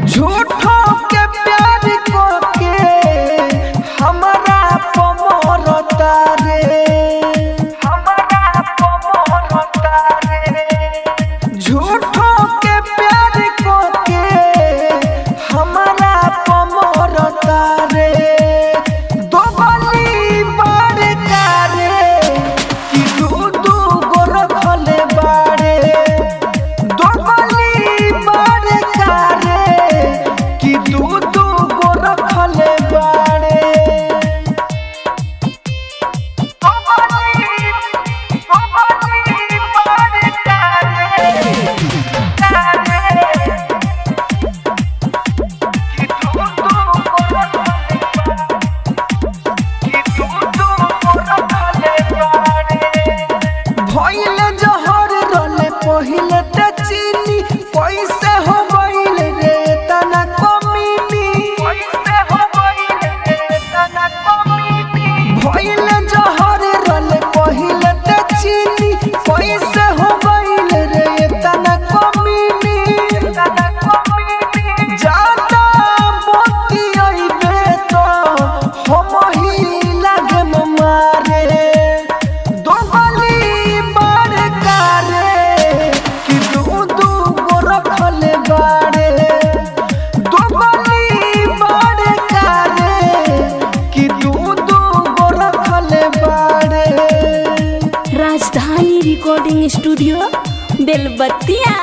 झूठों के प्यार को के हमारा पमरता रे, झूठों के प्यार को के हमारा पमरता रे। दो गली बार कारे कि दू गो रखले बारे, दो गली बार कारे कि दू गो रखले बारे। भइले जहर रोले पहिले ते चीनी, पैसे हो गइल रे तना कमीनी, भइले जहर रोले पहिले ते चीनी, पैसे हो गइल रे तना कमीनी। जाता मोती आइबे तो हम ही लागे मारे। दो गली बार कारे कि दू गो रखले बारे, दो गली बार कारे कि दू गो रखले बारे। राजधानी रिकॉर्डिंग स्टूडियो बेलबत्तिया।